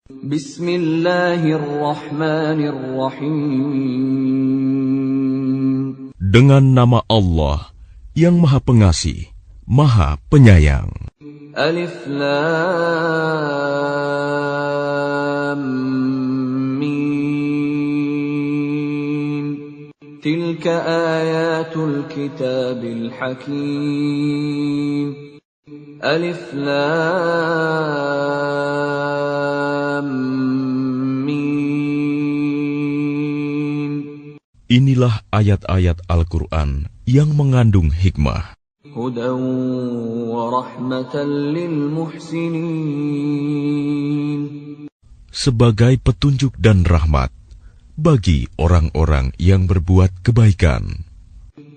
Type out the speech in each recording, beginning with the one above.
Bismillahirrahmanirrahim. Dengan nama Allah yang Maha Pengasih, Maha Penyayang. Alif Lam Mim. Tilka ayatul kitabil hakim. Alif Lam Mim. Inilah ayat-ayat Al-Quran yang mengandung hikmah. Hudan wa rahmatan lil muhsinin. Sebagai petunjuk dan rahmat bagi orang-orang yang berbuat kebaikan.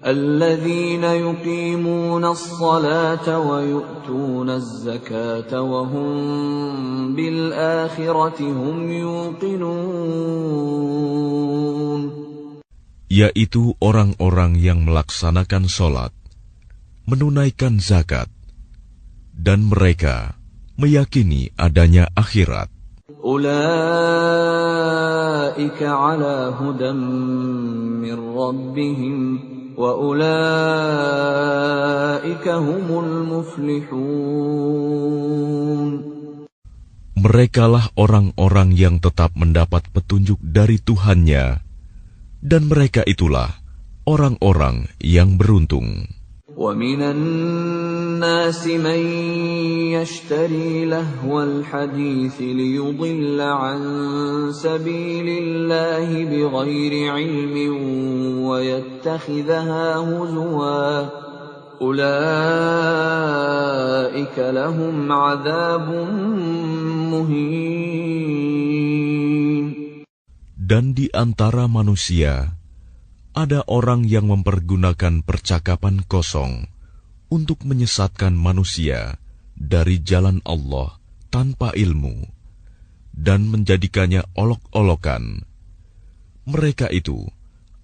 Alladzina yuqimuna as-salata wa yu'tuna az-zakata wa hum bil akhirati hum yuqinun. Yaitu orang-orang yang melaksanakan sholat, menunaikan zakat, dan mereka meyakini adanya akhirat. Ulaika ala hudan min rabbihim wa ulaika humul muflihun. Merekalah orang-orang yang tetap mendapat petunjuk dari Tuhannya, dan mereka itulah orang-orang yang beruntung. وَمِنَ النَّاسِ مَن يَشْتَرِي لَهْوَ الْحَدِيثِ لِيُضِلَّ عَن سَبِيلِ اللَّهِ بِغَيْرِ عِلْمٍ وَيَتَّخِذَهَا هُزُوًا أُولَئِكَ لَهُمْ عَذَابٌ مُهِينٌ. Dan di antara manusia ada orang yang mempergunakan percakapan kosong untuk menyesatkan manusia dari jalan Allah tanpa ilmu dan menjadikannya olok-olokan. Mereka itu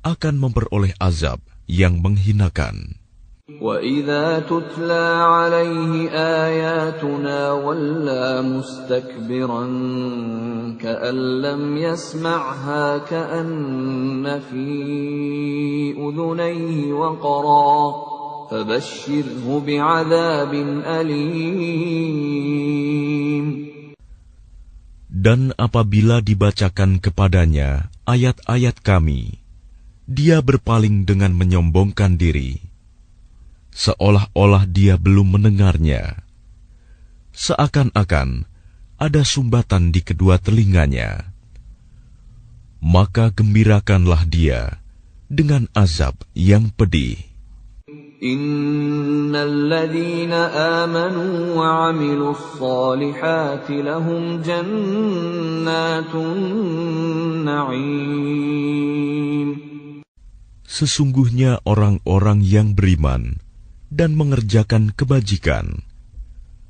akan memperoleh azab yang menghinakan. وَإِذَا تُتْلَى عَلَيْهِ آيَاتُنَا وَلَّى مُسْتَكْبِرًا كَأَن لَّمْ يَسْمَعْهَا كَأَنَّ فِي أُذُنَيْهِ وَقْرًا فَبَشِّرْهُ بِعَذَابٍ أَلِيمٍ. Dan apabila dibacakan kepadanya ayat-ayat kami, dia berpaling dengan menyombongkan diri, seolah-olah dia belum mendengarnya. Seakan-akan ada sumbatan di kedua telinganya. Maka gembirakanlah dia dengan azab yang pedih. Innal ladzina amanu wa 'amilus shalihati lahum jannatun na'im. Sesungguhnya orang-orang yang beriman dan mengerjakan kebajikan,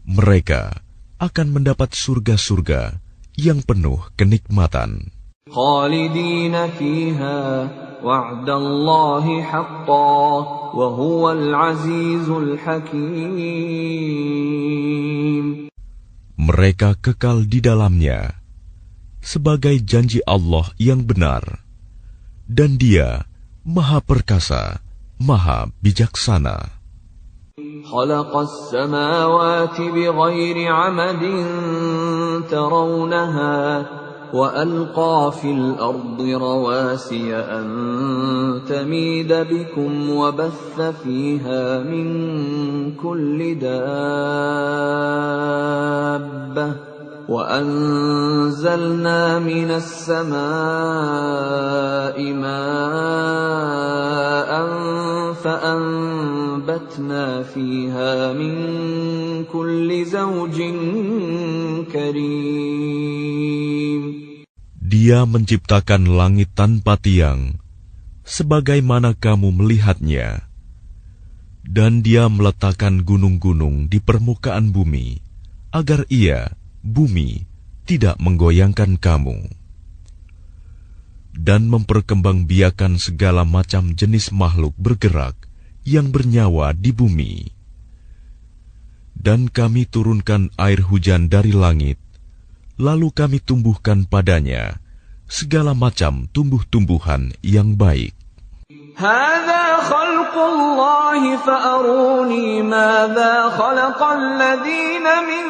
mereka akan mendapat surga-surga yang penuh kenikmatan. Khalidina fiha wa'dallahi haqqan wa huwal azizul hakim. Mereka kekal di dalamnya sebagai janji Allah yang benar, dan Dia Maha Perkasa, Maha Bijaksana. خلق السماوات بغير عمد ترونها وألقى في الأرض رواسي أن تميد بكم وبث فيها من كل دابة وأنزلنا من السماء ماء فأنبتنا فيها من كل زوج كريم. Dia menciptakan langit tanpa tiang, sebagaimana kamu melihatnya, dan Dia meletakkan gunung-gunung di permukaan bumi, agar bumi tidak menggoyangkan kamu, dan memperkembangbiakan segala macam jenis makhluk bergerak yang bernyawa di bumi. Dan kami turunkan air hujan dari langit, Lalu kami tumbuhkan padanya segala macam tumbuh-tumbuhan yang baik. هذا خلق الله فأروني ماذا خلق الذين من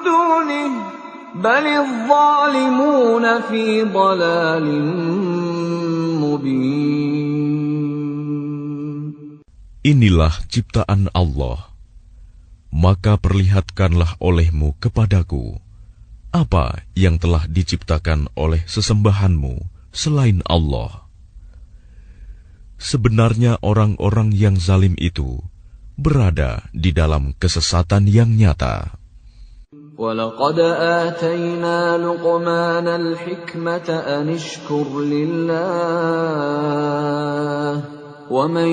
دونه بل الظالمون في ضلال مبين. Inilah ciptaan Allah, maka perlihatkanlah olehmu kepadaku apa yang telah diciptakan oleh sesembahanmu selain Allah. Sebenarnya orang-orang yang zalim itu berada di dalam kesesatan yang nyata. وَلَقَدْ آتَيْنَا لُقْمَانَ الْحِكْمَةَ أَنِ اشْكُرْ لِلَّهِ وَمَنْ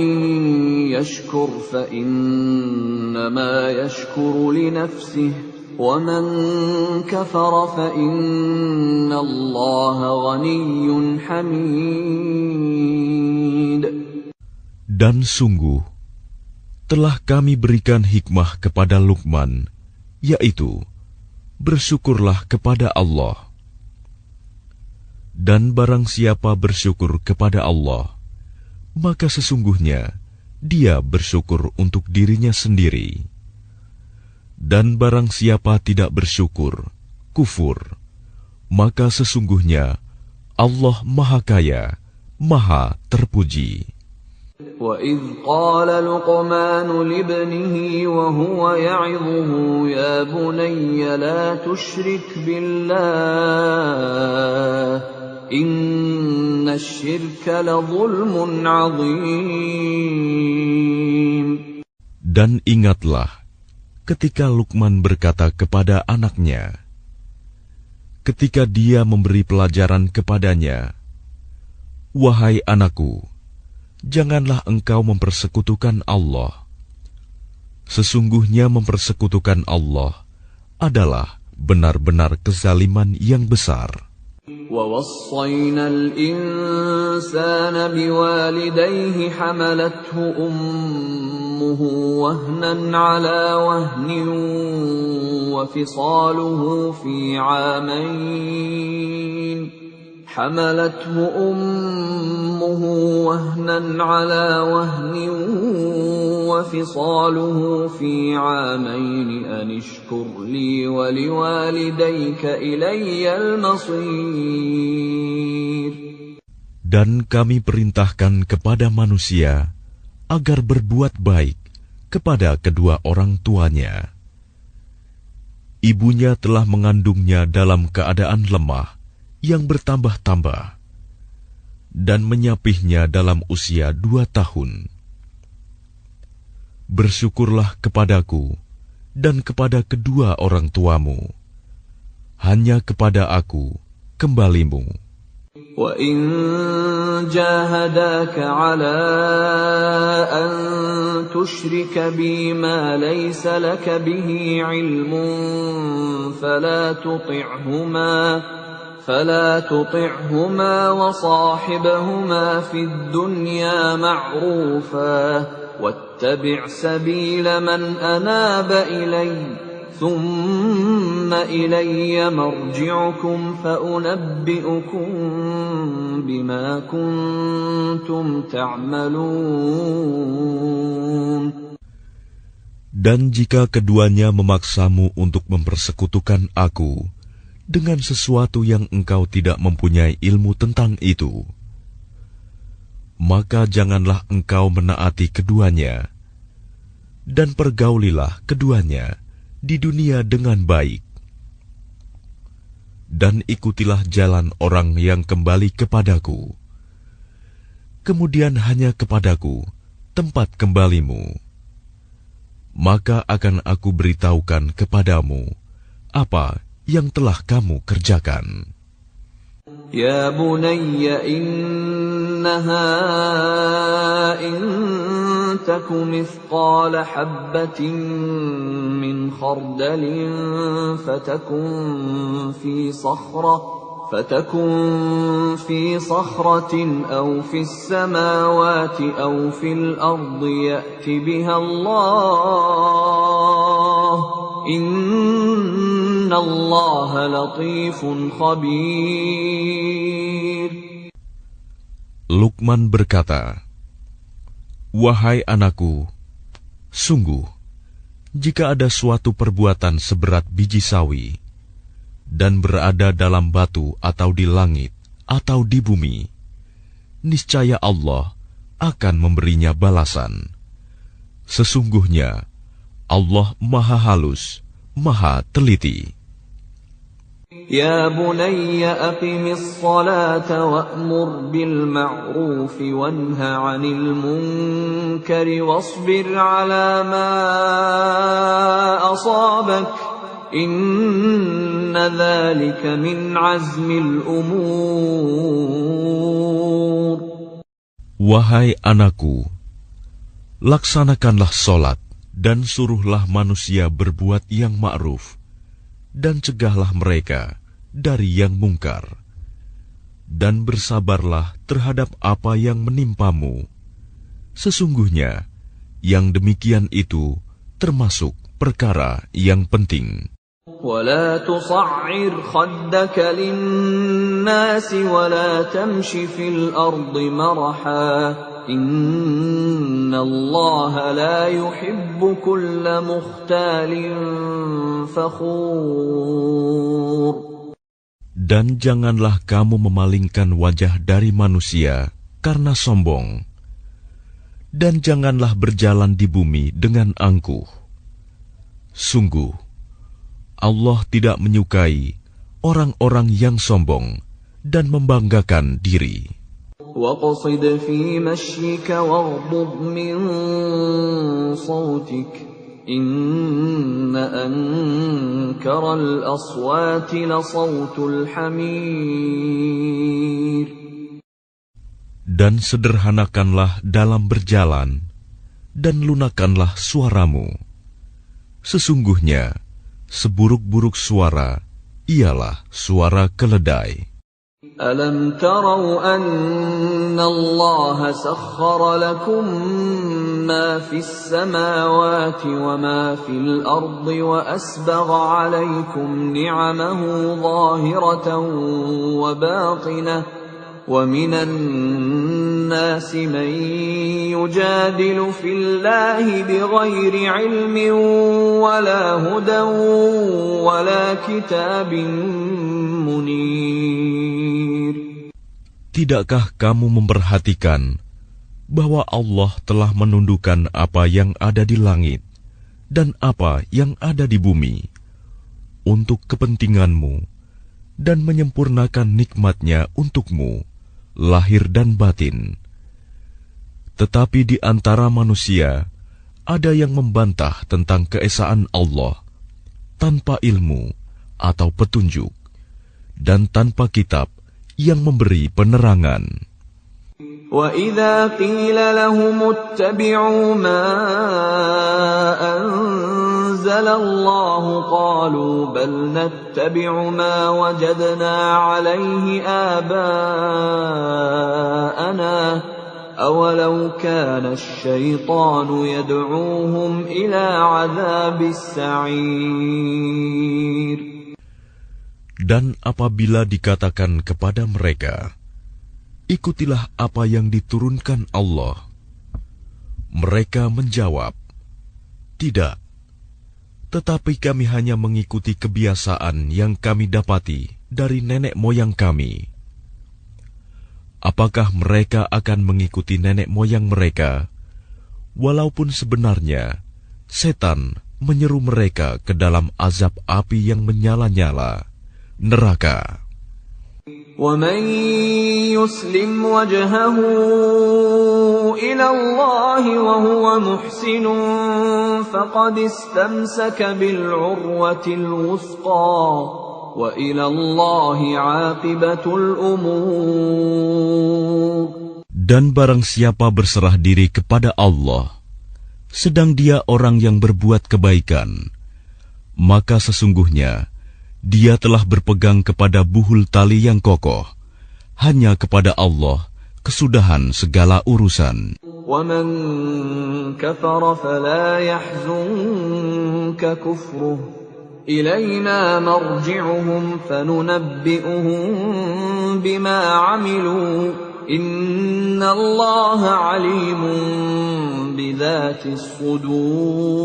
يَشْكُرْ فَإِنَّمَا يَشْكُرُ لِنَفْسِهِ وَمَنْ كَفَرَ فَإِنَّ اللَّهَ غَنِيٌّ حَمِيدٌ. Dan sungguh, telah kami berikan hikmah kepada Luqman, yaitu, bersyukurlah kepada Allah. Dan barang siapa bersyukur kepada Allah, maka sesungguhnya dia bersyukur untuk dirinya sendiri. Dan barang siapa tidak bersyukur, kufur, maka sesungguhnya Allah Maha Kaya, Maha Terpuji. وَإِذْ قَالَ لُقْمَانُ لِابْنِهِ وَهُوَ يَعِظُهُ يَا بُنَيَّ لَا تُشْرِكْ بِاللَّهِ إِنَّ الشِّرْكَ لَظُلْمٌ عَظِيمٌ. Dan ingatlah ketika Luqman berkata kepada anaknya, ketika dia memberi pelajaran kepadanya, "Wahai anakku, janganlah engkau mempersekutukan Allah. Sesungguhnya mempersekutukan Allah adalah benar-benar kezaliman yang besar." وَوَصَّيْنَا الْإِنسَانَ بِوَالِدَيْهِ حَمَلَتْهُ أُمُّهُ وَهْنًا عَلَى وَهْنٍ وَفِصَالُهُ فِي عَامَيْنِ حملته أمه وهنا على وهن وفصاله في عامين أن اشكر لي ولوالديك إلي المصير. Dan kami perintahkan kepada manusia agar berbuat baik kepada kedua orang tuanya. Ibunya telah mengandungnya dalam keadaan lemah yang bertambah-tambah, dan menyapihnya dalam usia 2 tahun. Bersyukurlah kepadaku dan kepada kedua orang tuamu. Hanya kepada aku kembalimu. وَإِنْ جَاهَدَاكَ عَلَىٰ أَنْ تُشْرِكَ بِي مَا لَيْسَ لَكَ بِهِ عِلْمٌ فلا تطعهما وصاحبهما في الدنيا معروفا واتبع سبيل من أناب إلي ثم إلي مرجعكم فأنبئكم بما كنتم تعملون. Dan jika keduanya memaksamu untuk mempersekutukan aku dengan sesuatu yang engkau tidak mempunyai ilmu tentang itu, maka janganlah engkau menaati keduanya, dan pergaulilah keduanya di dunia dengan baik. Dan ikutilah jalan orang yang kembali kepadaku. Kemudian hanya kepadaku tempat kembalimu. Maka akan aku beritahukan kepadamu apa yang telah kamu kerjakan. Ya bunayya innaha in taku mithqala habbatin min khardalin fatakun fi sakhratin aw fi as-samawati aw fil ardi ya'ti biha Allah. Inna Innallaha latifun khabir. Luqman berkata, "Wahai anakku, sungguh, jika ada suatu perbuatan seberat biji sawi, dan berada dalam batu atau di langit atau di bumi, niscaya Allah akan memberinya balasan. Sesungguhnya Allah Maha Halus, Maha Teliti." Ya bunayya aqimis salata wa'mur bil ma'ruf wanha 'anil munkari wasbir 'ala ma asabak. Inna dzalika min 'azmil umur. Wahai anakku, laksanakanlah solat dan suruhlah manusia berbuat yang ma'ruf, dan cegahlah mereka dari yang mungkar, dan bersabarlah terhadap apa yang menimpamu. Sesungguhnya yang demikian itu termasuk perkara yang penting. ولا تصعر خدك للناس ولا تمش في الأرض مرحا إن الله لا يحب كل مختال فخور. Dan janganlah kamu memalingkan wajah dari manusia karena sombong, dan janganlah berjalan di bumi dengan angkuh. Sungguh, Allah tidak menyukai orang-orang yang sombong dan membanggakan diri. وَقَصِدْ فِي مَشْيِكَ وَاغْضُضْ مِنْ صَوْتِكَ إِنَّ أَنْكَرَ الْأَصْوَاتِ لَصَوْتُ الْحَمِيرِ. Dan sederhanakanlah dalam berjalan, dan lunakanlah suaramu. Sesungguhnya, seburuk-buruk suara ialah suara keledai. Alam tarau anna Allah sakhkhara lakum ma fis samawati wa ma fil ardi wa asbagha alaykum ni'amahu zahiratan wa batinah wa minan nasi man yujadilu fillahi bighairi ilmin wala hudan wala kitabin munir. Tidakkah kamu memperhatikan bahwa Allah telah menundukkan apa yang ada di langit dan apa yang ada di bumi untuk kepentinganmu dan menyempurnakan nikmat-Nya untukmu, lahir dan batin. Tetapi di antara manusia ada yang membantah tentang keesaan Allah tanpa ilmu atau petunjuk dan tanpa kitab yang memberi penerangan. وَإِذَا قِيلَ لَهُمُ اتَّبِعُوا مَا أَنزَلَ اللَّهُ قَالُوا بَلْ نَتَّبِعُ مَا وَجَدْنَا عَلَيْهِ آبَاءَنَا أَوَلَوْ كَانَ الشَّيْطَانُ يَدْعُوهُمْ إِلَى عَذَابِ السَّعِيرِ. Dan apabila dikatakan kepada mereka, ikutilah apa yang diturunkan Allah, mereka menjawab, tidak, tetapi kami hanya mengikuti kebiasaan yang kami dapati dari nenek moyang kami. Apakah mereka akan mengikuti nenek moyang mereka, walaupun sebenarnya setan menyeru mereka ke dalam azab api yang menyala-nyala, neraka. وَمَنْ يُسْلِمْ وَجْهَهُ إِلَى اللَّهِ وَهُوَ مُحْسِنٌ فَقَدِ اسْتَمْسَكَ بِالْعُرْوَةِ الْوُثْقَى وَإِلَى اللَّهِ عَاقِبَةُ الْأُمُورِ. Dan barang siapa berserah diri kepada Allah, sedang dia orang yang berbuat kebaikan, maka sesungguhnya dia telah berpegang kepada buhul tali yang kokoh. Hanya kepada Allah kesudahan segala urusan. وَمَنْ كَفَرَ فَلَا يَحْزُنْكَ كُفْرُهُ إِلَيْنَا مَرْجِعُهُمْ فَنُنَبِّئُهُم بِمَا عَمِلُوا إِنَّ اللَّهَ عَلِيمٌ بِذَاتِ الصُّدُورِ.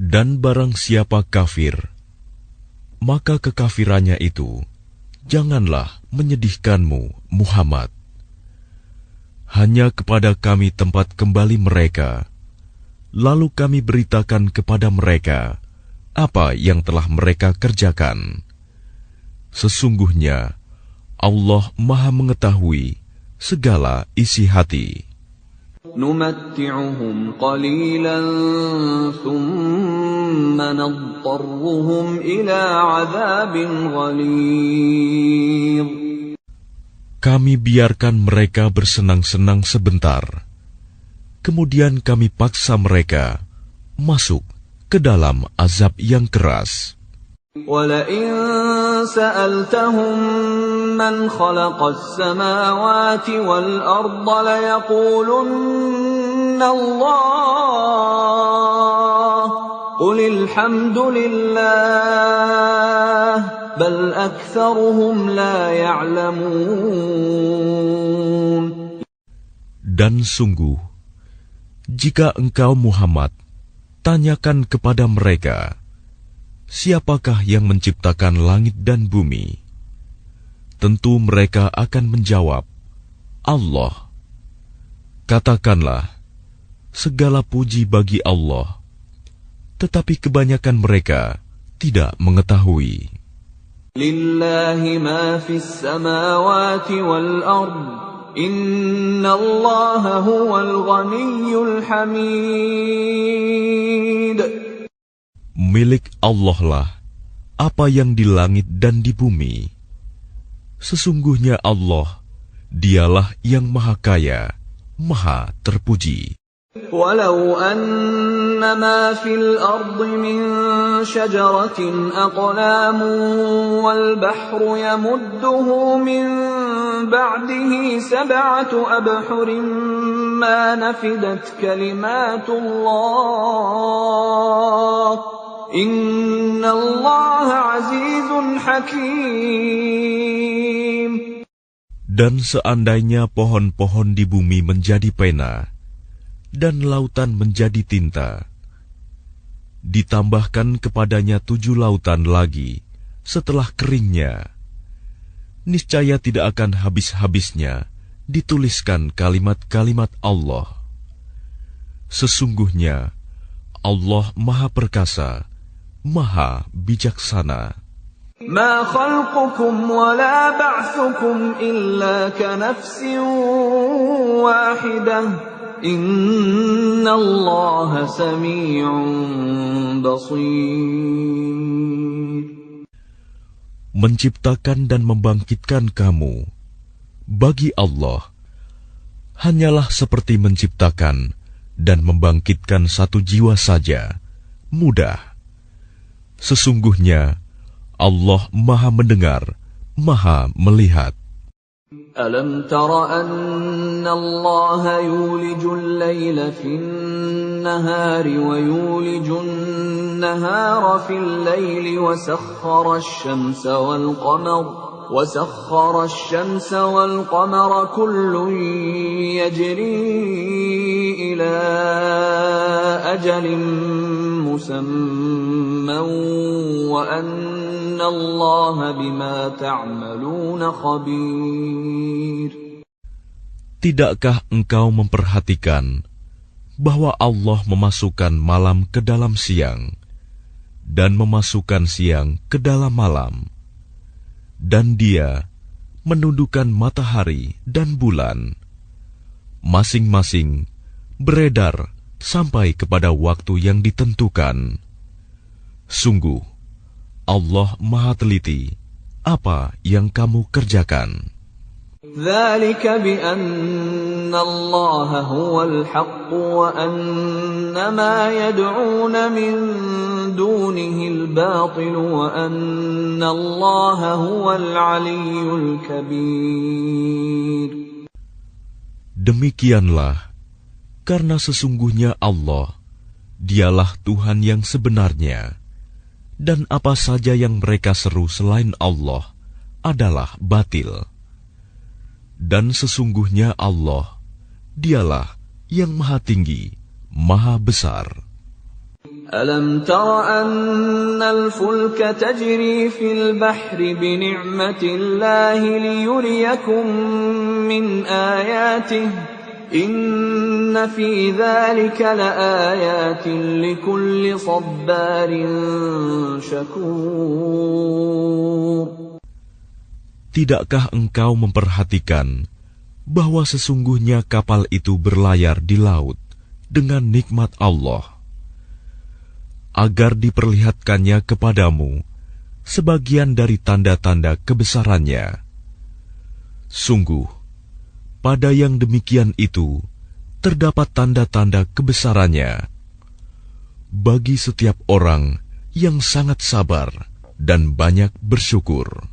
Dan barang siapa kafir, maka kekafirannya itu janganlah menyedihkanmu, Muhammad. Hanya kepada kami tempat kembali mereka, lalu kami beritakan kepada mereka apa yang telah mereka kerjakan. Sesungguhnya Allah Maha mengetahui segala isi hati. نُمَتِّعُهُمْ قَلِيلًا ثُمَّ نَضْطَرُّهُمْ إِلَى عَذَابٍ غَلِيظٍ. Kami biarkan mereka bersenang-senang sebentar, kemudian kami paksa mereka masuk ke dalam azab yang keras. وَلَئِن سَأَلْتَهُم مَّنْ خَلَقَ السَّمَاوَاتِ وَالْأَرْضَ لَيَقُولُنَّ اللَّهُ قُلِ الْحَمْدُ لِلَّهِ بَلْ أَكْثَرُهُمْ لَا يَعْلَمُونَ. Dan sungguh, jika engkau Muhammad tanyakan kepada mereka, siapakah yang menciptakan langit dan bumi? Tentu mereka akan menjawab, Allah. Katakanlah, segala puji bagi Allah, tetapi kebanyakan mereka tidak mengetahui. Lillahi ma fis samawati wal ard, innallaha huwal ghaniyyul hamid. Milik Allah lah apa yang di langit dan di bumi. Sesungguhnya Allah, dialah yang maha kaya, maha terpuji. Walau anna ma fil ardi min syajaratin aqlamun wal bahru yamudduhu min ba'dihi sab'atu abhurin ma nafidat kalimatullah. Inna Allah azizun hakim. Dan seandainya pohon-pohon di bumi menjadi pena dan lautan menjadi tinta, ditambahkan kepadanya 7 lautan lagi setelah keringnya, niscaya tidak akan habis-habisnya dituliskan kalimat-kalimat Allah. Sesungguhnya Allah Maha Perkasa, Maha Bijaksana. Ma khalqukum wa la ba'thukum illa ka nafsin wahidah. Inna Allah sami'un basir. Menciptakan dan membangkitkan kamu bagi Allah hanyalah seperti menciptakan dan membangkitkan satu jiwa saja, mudah. Sesungguhnya Allah Maha mendengar, Maha melihat. Alam tara anna Allah yulijul layla fin nahari wa yulijun nahara fil layli wa sakhkhara asy-syamsa wal qamara وسخر الشمس والقمر كل يجري إلى أجل مسمى وأن الله بما تعملون خبير. Tidakkah engkau memperhatikan bahwa Allah memasukkan malam ke dalam siang dan memasukkan siang ke dalam malam, dan Dia menundukkan matahari dan bulan, masing-masing beredar sampai kepada waktu yang ditentukan. Sungguh, Allah Maha teliti apa yang kamu kerjakan. ذلك بأن الله هو الحق وأن ما يدعون من دونه الباطل وأن الله هو العلي الكبير. Demikianlah, karena sesungguhnya Allah, Dialah Tuhan yang sebenarnya, dan apa saja yang mereka seru selain Allah adalah batil. Dan sesungguhnya Allah, Dialah yang Maha Tinggi, Maha Besar. Alam tara anna al-fulka tajri fil bahri bi ni'matillahi liyuriyakum min ayatihi inna fi dzalika laayatin likulli sabbarin syakur. Tidakkah engkau memperhatikan bahwa sesungguhnya kapal itu berlayar di laut dengan nikmat Allah, agar diperlihatkannya kepadamu sebagian dari tanda-tanda kebesarannya? Sungguh, pada yang demikian itu terdapat tanda-tanda kebesarannya bagi setiap orang yang sangat sabar dan banyak bersyukur.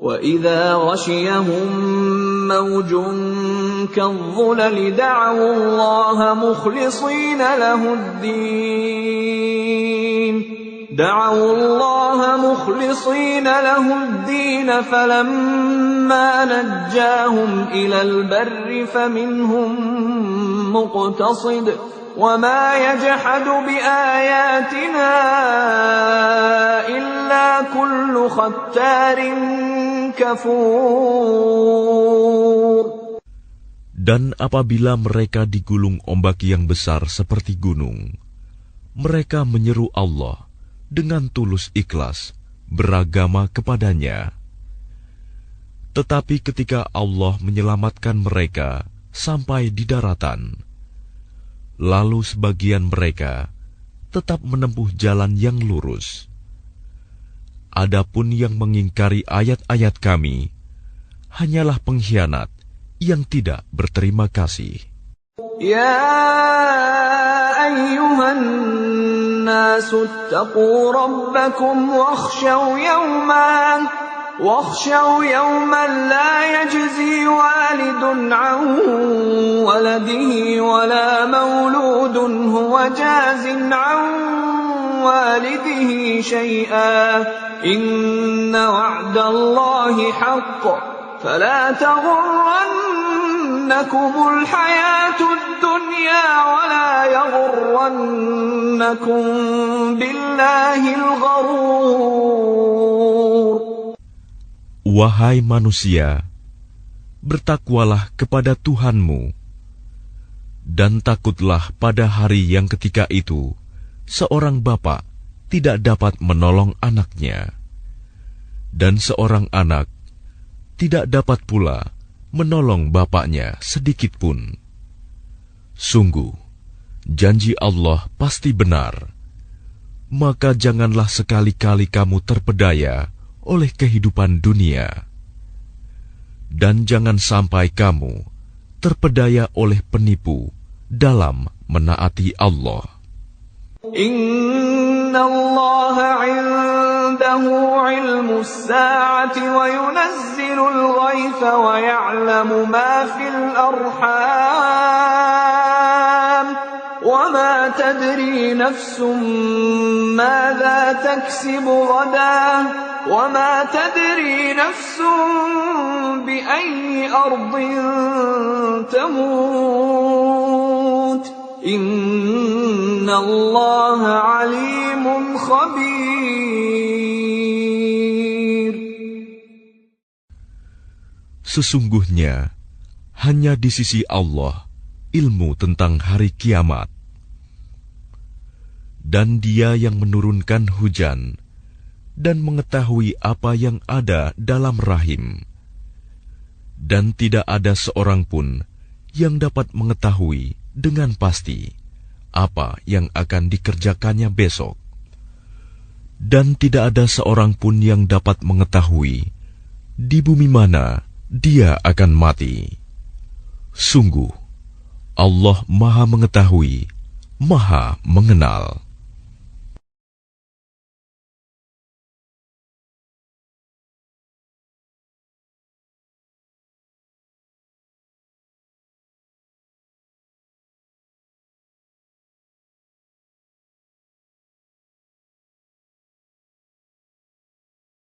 وَإِذَا غَشِيَهُم مَّوْجٌ كَالظُّلَلِ دَعَوُا اللَّهَ مُخْلِصِينَ لَهُ الدِّينَ فَلَمَّا نَجَّاهُمْ إِلَى الْبَرِّ فَمِنْهُم مُّقْتَصِدٌ وَمَا يَجْحَدُ بِآيَاتِنَا إِلَّا كُلُّ خَتَّارٍ كَفُورٍ. Dan apabila mereka digulung ombak yang besar seperti gunung, mereka menyeru Allah dengan tulus ikhlas beragama kepadanya. Tetapi ketika Allah menyelamatkan mereka sampai di daratan, lalu sebagian mereka tetap menempuh jalan yang lurus. Adapun yang mengingkari ayat-ayat Kami hanyalah pengkhianat yang tidak berterima kasih. Ya ayyuhan nasu ittaqu rabbakum واخشوا يوما لا يجزي والد عن ولده ولا مولود هو جاز عن والده شيئا إن وعد الله حق فلا تغرنكم الحياة الدنيا ولا يغرنكم بالله الغرور. Wahai manusia, bertakwalah kepada Tuhanmu, dan takutlah pada hari yang ketika itu seorang bapa tidak dapat menolong anaknya, dan seorang anak tidak dapat pula menolong bapaknya sedikitpun. Sungguh, janji Allah pasti benar, maka janganlah sekali-kali kamu terpedaya oleh kehidupan dunia, dan jangan sampai kamu terpedaya oleh penipu dalam menaati Allah. Inna Allah 'indahu 'ilmus sa'ati wa yunazzilul ghaitha wa ya'lamu ma fil arham wa ma tadri nafsun madza taksibu ghadan وَمَا تَدْرِي نَفْسٌ بِأَيِّ أَرْضٍ تَمُوتُ إِنَّ اللَّهَ عَلِيمٌ خَبِيرٌ. Sesungguhnya hanya di sisi Allah ilmu tentang hari kiamat, dan Dia yang menurunkan hujan dan mengetahui apa yang ada dalam rahim, dan tidak ada seorang pun yang dapat mengetahui dengan pasti apa yang akan dikerjakannya besok, dan tidak ada seorang pun yang dapat mengetahui di bumi mana dia akan mati. Sungguh, Allah Maha Mengetahui, Maha Mengenal.